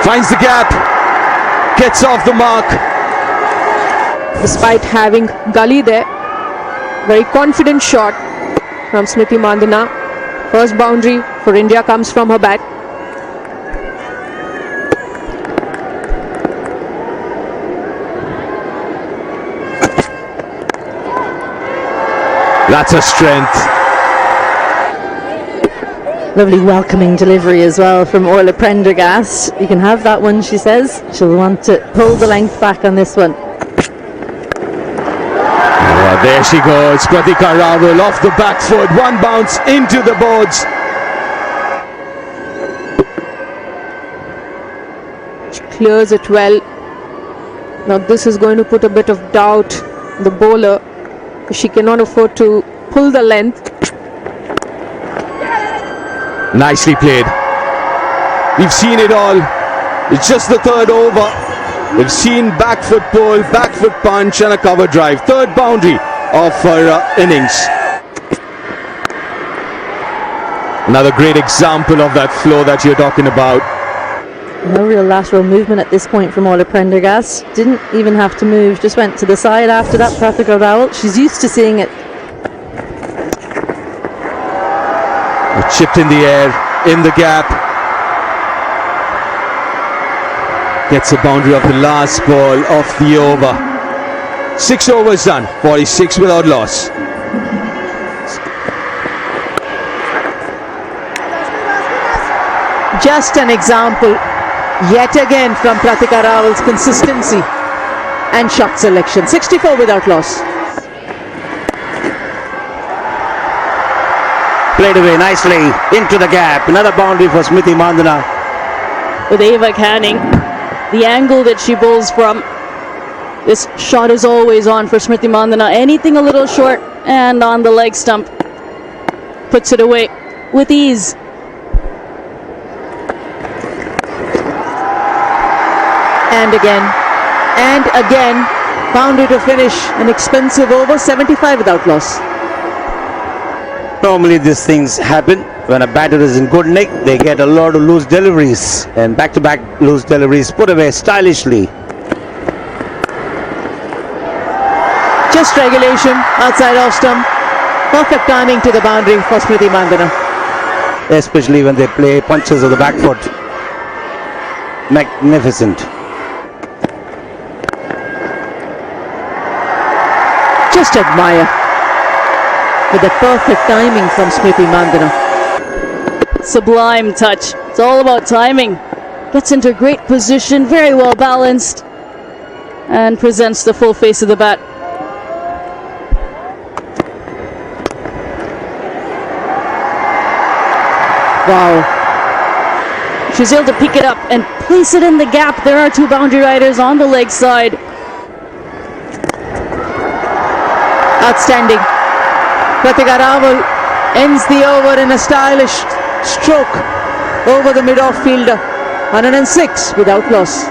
Finds the gap, gets off the mark. Despite having Gully there, very confident shot from Smriti Mandhana. First boundary for India comes from her bat. That's a strength. Lovely welcoming delivery as well from Orla Prendergast. You can have that one, she says. She'll want to pull the length back on this one. Oh, there she goes. Pratika Rawal off the back foot. One bounce into the boards. She clears it well. Now this is going to put a bit of doubt on the bowler. She cannot afford to pull the length. Nicely played. We've seen it all. It's just the third over. We've seen back foot pull, back foot punch and a cover drive. Third boundary of her innings. Another great example of that flow that you're talking about. No real lateral movement at this point from Orla Prendergast. Didn't even have to move, just went to the side after that. Prathika Rawal, she's used to seeing it. Chipped in the air, in the gap. Gets a boundary of the last ball off the over. 6 overs done, 46 without loss. Just an example, yet again, from Prathika Rawal's consistency and shot selection. 64 without loss. Played away nicely into the gap. Another boundary for Smriti Mandhana. With Ava Canning, the angle that she bowls from, this shot is always on for Smriti Mandhana. Anything a little short and on the leg stump, puts it away with ease. And again, boundary to finish an expensive over. 75 without loss. Normally these things happen when a batter is in good nick. They get a lot of loose deliveries, and back-to-back loose deliveries put away stylishly. Just regulation outside off stump. Perfect timing to the boundary for Smriti Mandhana. Especially when they play punches of the back foot. Magnificent. Just admire with the perfect timing from Smriti Mandhana. Sublime touch. It's all about timing. Gets into a great position, very well balanced, and presents the full face of the bat. Wow. She's able to pick it up and place it in the gap. There are two boundary riders on the leg side. Outstanding. Prathika Rawal ends the over in a stylish stroke over the mid-off fielder. 106 without loss.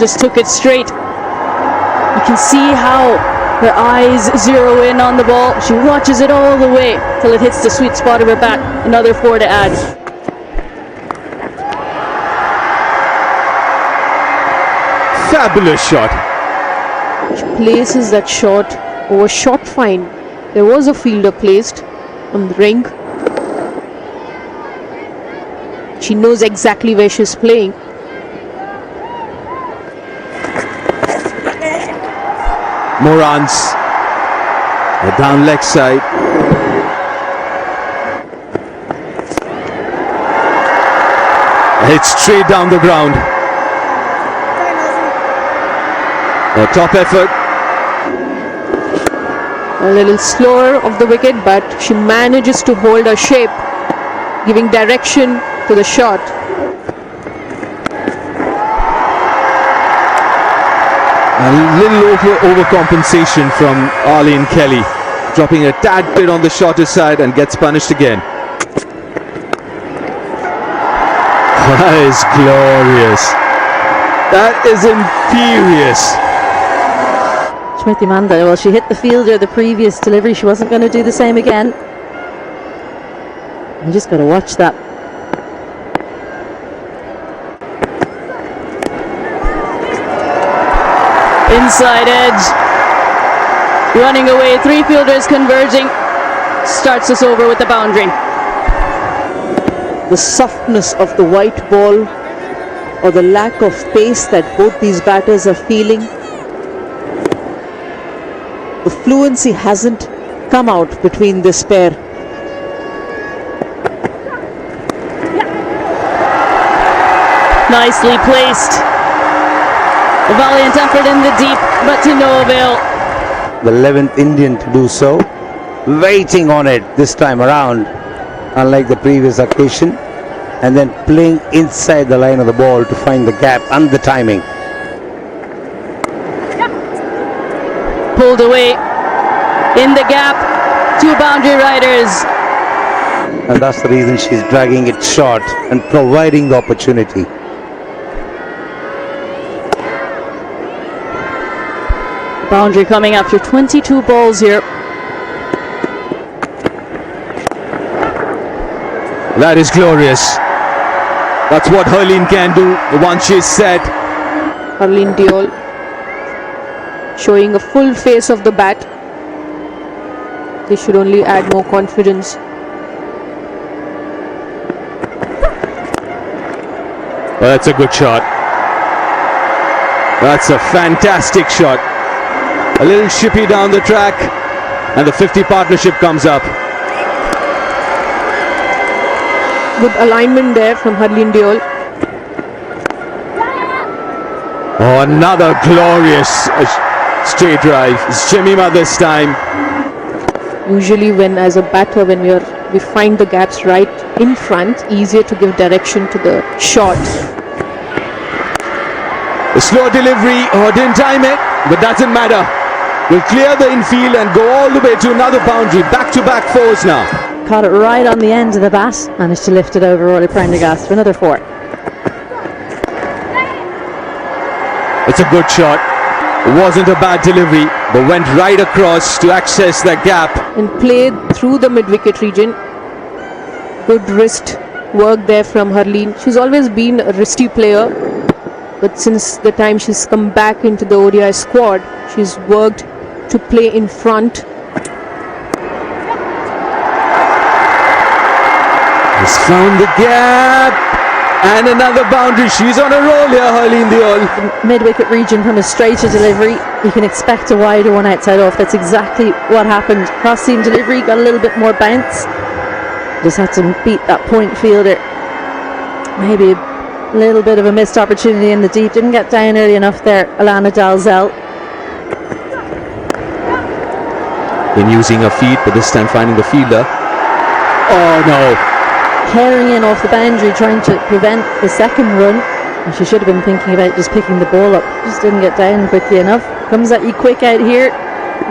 Just took it straight. You can see how her eyes zero in on the ball. She watches it all the way till it hits the sweet spot of her bat. Another 4 to add. Fabulous shot. She places that shot over short fine. There was a fielder placed on the ring. She knows exactly where she's playing. Morans. The down leg side. Hit straight down the ground. A top effort. A little slower of the wicket, but she manages to hold her shape, giving direction to the shot. A little overcompensation from Arlene Kelly, dropping a tad bit on the shorter side and gets punished again. That is glorious. That is imperious. Smriti Mandhana, well, she hit the fielder the previous delivery. She wasn't going to do the same again. You just got to watch that. Inside edge. Running away. Three fielders converging. Starts us over with the boundary. The softness of the white ball or the lack of pace that both these batters are feeling. The fluency hasn't come out between this pair. Nicely placed. A valiant effort in the deep, but to no avail. The 11th Indian to do so. Waiting on it this time around, unlike the previous occasion. And then playing inside the line of the ball to find the gap and the timing. Pulled away. In the gap. Two boundary riders. And that's the reason she's dragging it short and providing the opportunity. Boundary coming after 22 balls here. That is glorious. That's what Harleen can do once she's set. Harleen Deol showing a full face of the bat. This should only add more confidence. Well, that's a good shot. That's a fantastic shot. A little shippy down the track, and the 50 partnership comes up. Good alignment there from Harleen Deol. Oh, another glorious straight drive. It's Jemima this time. Usually when as a batter, when we find the gaps right in front, easier to give direction to the shot. The slow delivery, didn't time it, but doesn't matter. We'll clear the infield and go all the way to another boundary. Back-to-back fours now. Caught it right on the end of the bat. Managed to lift it over Orly Prendergast for another 4. It's a good shot. It wasn't a bad delivery, but went right across to access that gap. And played through the mid-wicket region. Good wrist work there from Harleen. She's always been a wristy player, but since the time she's come back into the ODI squad, she's worked to play in front. Has found the gap. And another boundary. She's on a roll here, Harleen Deol. Mid-wicket region from a straighter delivery. You can expect a wider one outside off. That's exactly what happened. Cross-seam delivery, got a little bit more bounce. Just had to beat that point fielder. Maybe a little bit of a missed opportunity in the deep. Didn't get down early enough there, Alana Dalzell. Been using her feet, but this time finding the fielder. Oh no. Herring in off the boundary, trying to prevent the second run. And she should have been thinking about just picking the ball up. Just didn't get down quickly enough. Comes at you quick out here.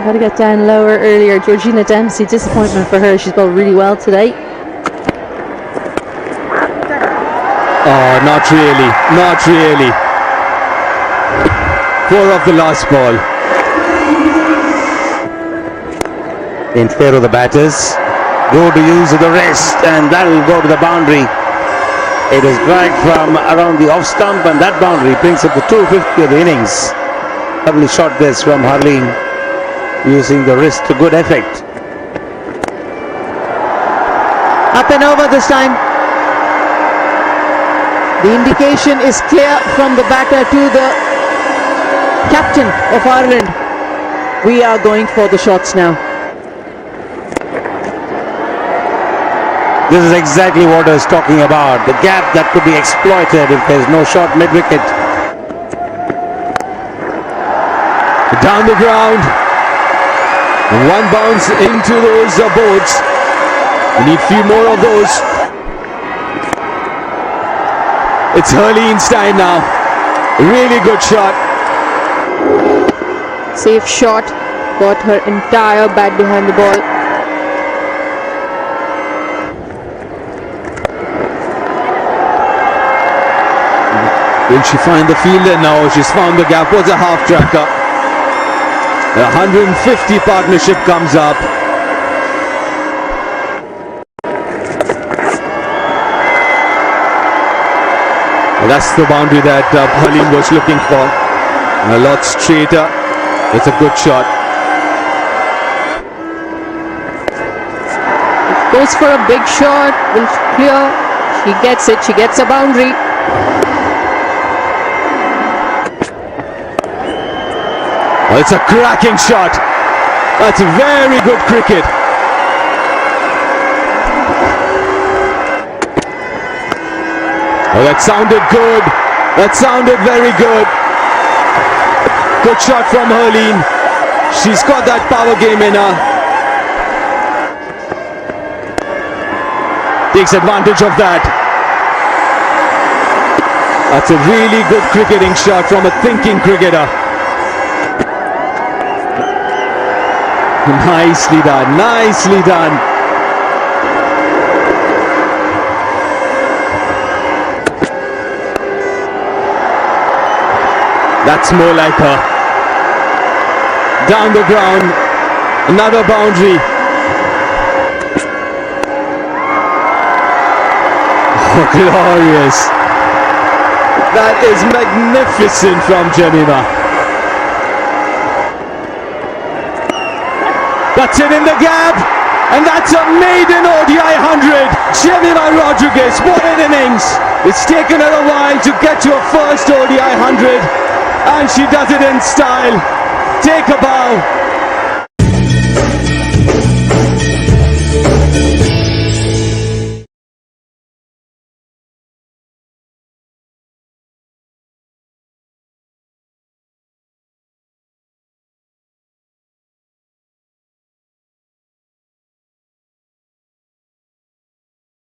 Got to get down lower earlier. Georgina Dempsey, disappointment for her. She's bowled really well today. Oh, not really. Not really. 4 off the last ball. In favor of the batters. Go to use of the wrist, and that will go to the boundary. It is dragged from around the off stump, and that boundary brings up the 250 of the innings. Lovely shot this from Harleen, using the wrist to good effect. Up and over this time. The indication is clear from the batter to the captain of Ireland. We are going for the shots now. This is exactly what I was talking about. The gap that could be exploited if there's no shot mid-wicket. Down the ground. And one bounce into those boards. We need few more of those. It's Harleen's time now. Really good shot. Safe shot. Got her entire bat behind the ball. Will she find the fielder? No, she's found the gap. Was a half tracker. The 150 partnership comes up. Well, that's the boundary that Harleen was looking for. A lot straighter. It's a good shot. Goes for a big shot. Will clear. She gets it. She gets a boundary. Oh, it's a cracking shot. That's very good cricket. Oh, that sounded good. That sounded very good. Good shot from Herleen. She's got that power game in her. Takes advantage of that. That's a really good cricketing shot from a thinking cricketer. Nicely done, nicely done. That's more like her. Down the ground, another boundary. Oh, glorious. That is magnificent from Jemimah. That's it in the gap, and that's a maiden ODI 100. Jemimah Rodriguez, what an innings. It's taken her a while to get to her first ODI 100, and she does it in style. Take a bow.